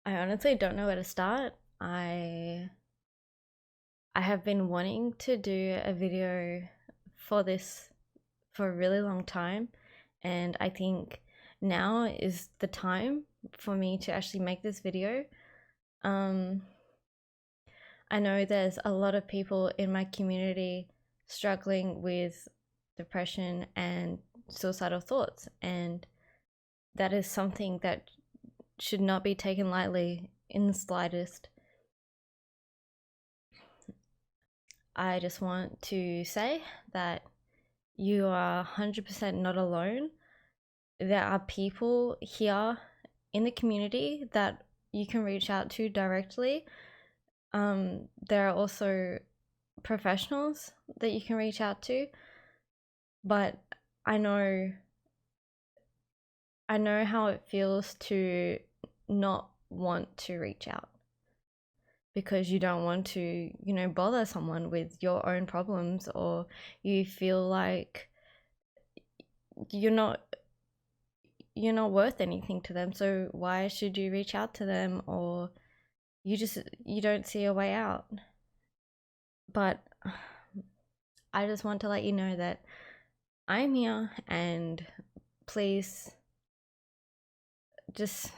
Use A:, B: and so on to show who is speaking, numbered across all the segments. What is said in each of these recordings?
A: I honestly don't know where to start. I have been wanting to do a video for this for a really long time, and I think now is the time for me to actually make this video. Um I know there's a lot of people in my community struggling with depression and suicidal thoughts, and that is something that should not be taken lightly in the slightest. I just want to say that you are 100% not alone. There are people here in the community that you can reach out to directly. There are also professionals that you can reach out to, but I know I know how it feels to not want to reach out because you don't want to, bother someone with your own problems, or you feel like you're not you're not worth anything to them, so why should you reach out to them? Or you don't see a way out. But I just want to let you know that I'm here, and please just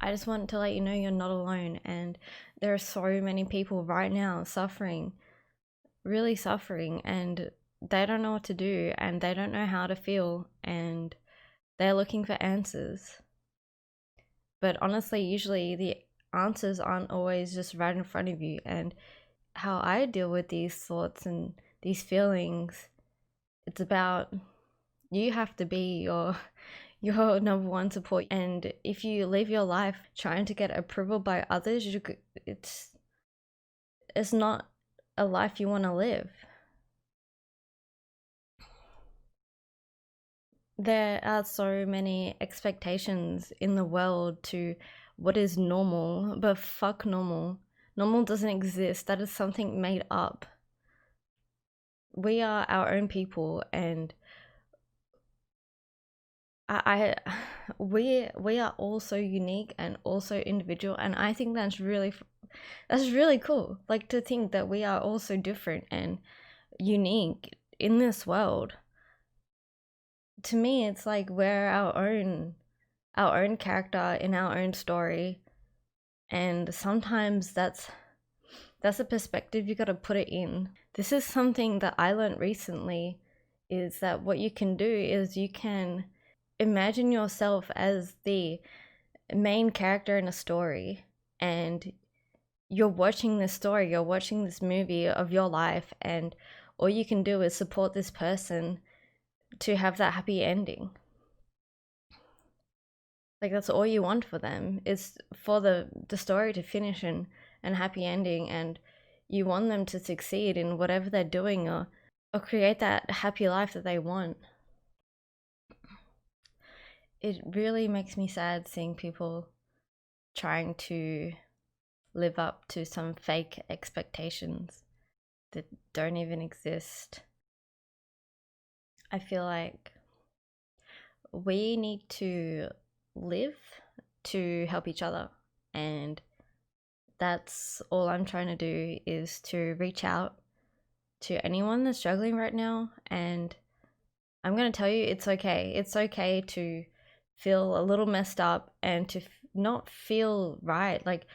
A: I just want to let you know you're not alone, and there are so many people right now suffering, really suffering, and they don't know what to do, and they don't know how to feel, and they're looking for answers. But honestly, usually the answers aren't always just right in front of you. And how I deal with these thoughts and these feelings, it's about you have to be your number one support. And if you live your life trying to get approval by others, it's not a life you want to live. There are so many expectations in the world to what is normal, but fuck normal. Normal doesn't exist. That is something made up. We are our own people, and I we are all so unique and also individual, and I think that's really cool. Like, to think that we are all so different and unique in this world. To me, it's like we're our own character in our own story, and sometimes that's a perspective you got to put it in. This is something that I learned recently, is that what you can do is you can imagine yourself as the main character in a story, and you're watching this story, you're watching this movie of your life, and all you can do is support this person to have that happy ending. Like, that's all you want for them, is for the story to finish in a happy ending, and you want them to succeed in whatever they're doing, or create that happy life that they want. It really makes me sad seeing people trying to live up to some fake expectations that don't even exist. I feel like we need to live to help each other, and that's all I'm trying to do, is to reach out to anyone that's struggling right now. And I'm going to tell you, it's okay. It's okay to feel a little messed up and to not feel right. Like,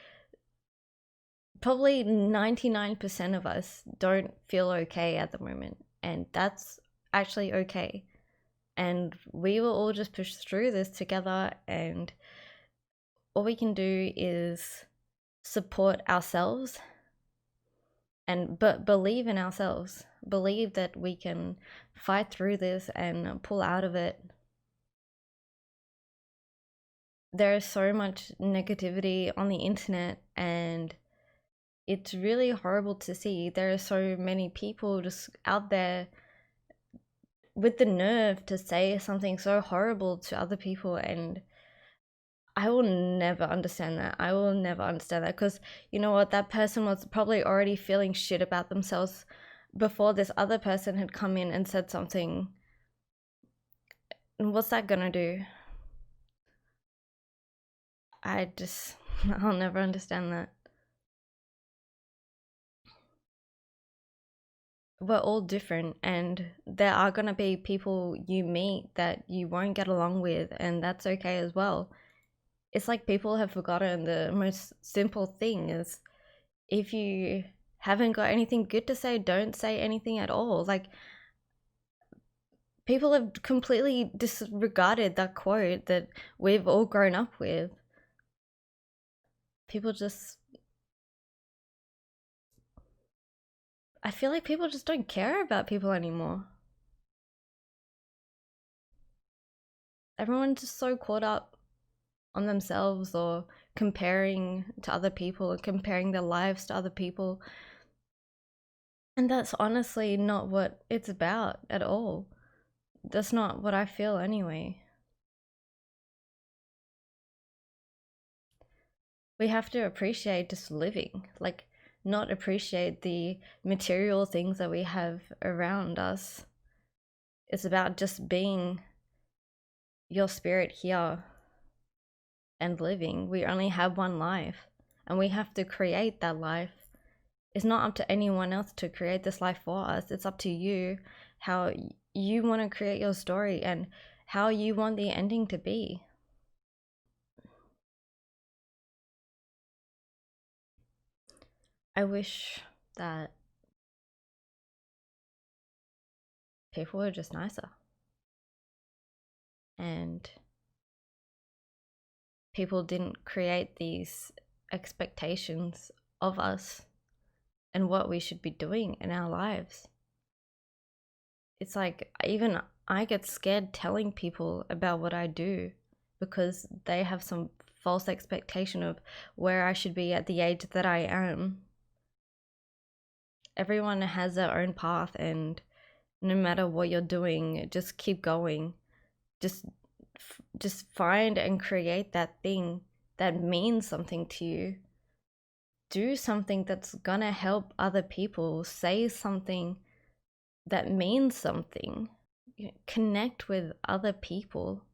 A: probably 99% of us don't feel okay at the moment, and that's actually okay. And we will all just push through this together, and all we can do is support ourselves, but believe in ourselves. Believe that we can fight through this and pull out of it. There is so much negativity on the internet, and it's really horrible to see. There are so many people just out there with the nerve to say something so horrible to other people, and I will never understand that. I will never understand that, because you know what? That person was probably already feeling shit about themselves before this other person had come in and said something And what's that gonna do? I'll never understand that. We're all different, and there are gonna be people you meet that you won't get along with, and that's okay as well. It's like people have forgotten the most simple thing is, if you haven't got anything good to say, don't say anything at all. Like, people have completely disregarded that quote that we've all grown up with. People just, I feel like people just don't care about people anymore. Everyone's just so caught up on themselves, or comparing to other people, or comparing their lives to other people. And that's honestly not what it's about at all. That's not what I feel anyway. We have to appreciate just living, like, not appreciate the material things that we have around us. It's about just being your spirit here and living. We only have one life, and we have to create that life. It's not up to anyone else to create this life for us. It's up to you, how you want to create your story and how you want the ending to be. I wish that people were just nicer, and people didn't create these expectations of us and what we should be doing in our lives. It's like, even I get scared telling people about what I do because they have some false expectation of where I should be at the age that I am. Everyone has their own path, and no matter what you're doing, just keep going. Just find and create that thing that means something to you. Do something that's gonna help other people. Say something that means something. Connect with other people.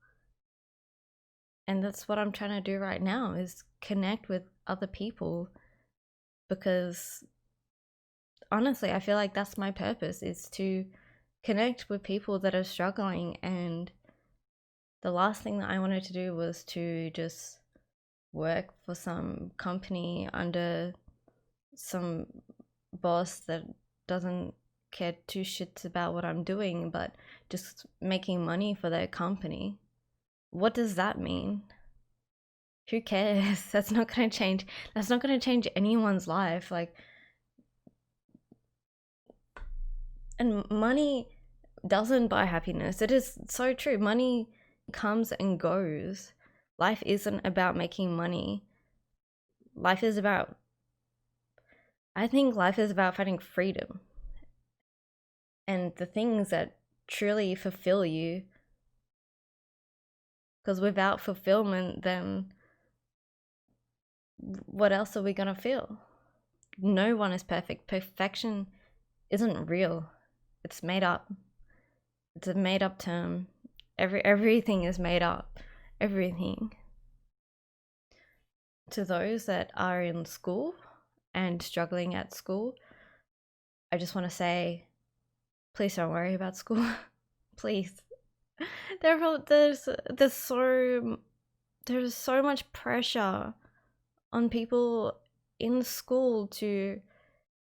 A: And that's what I'm trying to do right now, is connect with other people, because honestly, I feel like that's my purpose, is to connect with people that are struggling. And the last thing that I wanted to do was to just work for some company under some boss that doesn't care two shits about what I'm doing, but just making money for their company. What does that mean? Who cares? That's not going to change. That's not going to change anyone's life. Like, and money doesn't buy happiness. It is so true. Money comes and goes. Life isn't about making money. Life is about, I think life is about finding freedom and the things that truly fulfill you. Because without fulfillment, then what else are we gonna feel? No one is perfect. Perfection isn't real. It's made up. It's a made up term. Everything is made up. Everything. To those that are in school and struggling at school, I just want to say, please don't worry about school. Please. There's so much pressure on people in school to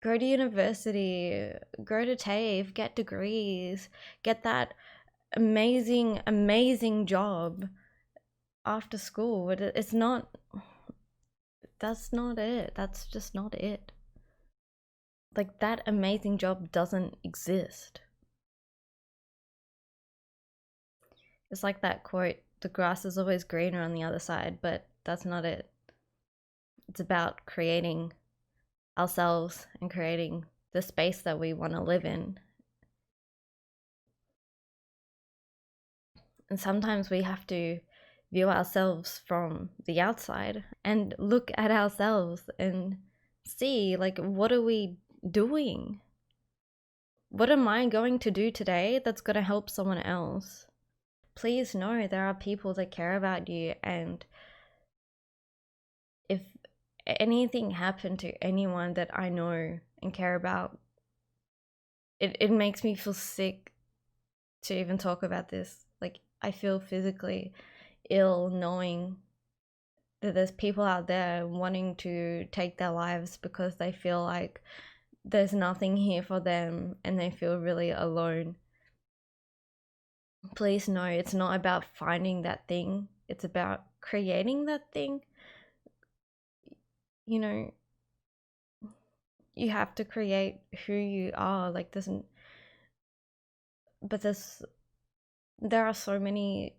A: go to university, go to TAFE, get degrees, get that amazing job after school. It's not, that's not it. That's just not it. Like, that amazing job doesn't exist. It's like that quote, the grass is always greener on the other side, but that's not it. It's about creating ourselves and creating the space that we want to live in. And sometimes we have to view ourselves from the outside and look at ourselves and see, like, what are we doing? What am I going to do today that's going to help someone else? please know there are people that care about you, and if anything happened to anyone that I know and care about, it makes me feel sick to even talk about this. Like, I feel physically ill knowing that there's people out there wanting to take their lives because they feel like there's nothing here for them and they feel really alone. Please know it's not about finding that thing, it's about creating that thing. You know, you have to create who you are. Like, there are so many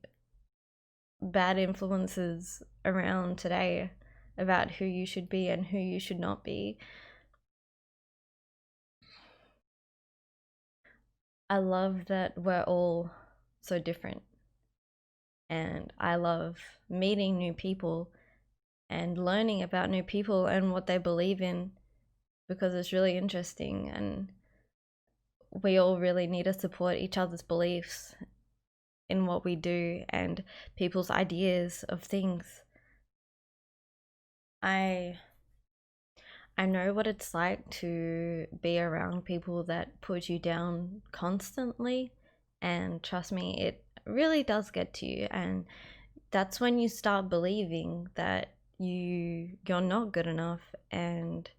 A: bad influences around today about who you should be and who you should not be. I love that we're all so different, and I love meeting new people and learning about new people and what they believe in, because it's really interesting, and we all really need to support each other's beliefs in what we do and people's ideas of things. I know what it's like to be around people that put you down constantly, and trust me, it really does get to you, and that's when you start believing that you're not good enough, and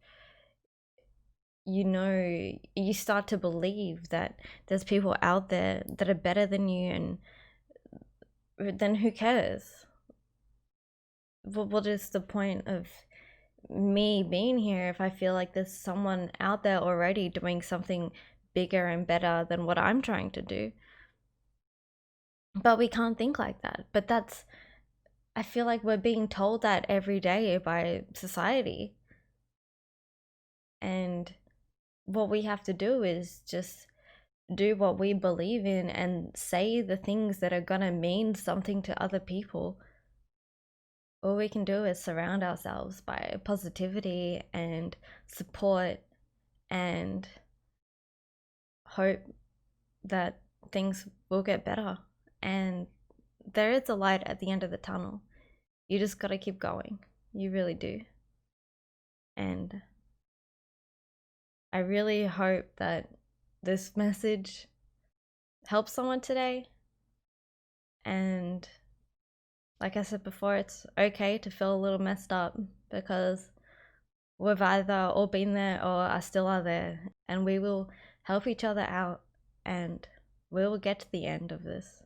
A: you start to believe that there's people out there that are better than you, and then who cares? What is the point of me being here if I feel like there's someone out there already doing something bigger and better than what I'm trying to do? But we can't think like that. But I feel like we're being told that every day by society. And what we have to do is just do what we believe in and say the things that are gonna mean something to other people. All we can do is surround ourselves by positivity and support and hope that things will get better. And there is a light at the end of the tunnel. You just gotta keep going. You really do. And I really hope that this message helps someone today. And like I said before, it's okay to feel a little messed up, because we've either all been there or are still are there, and we will help each other out, and we will get to the end of this.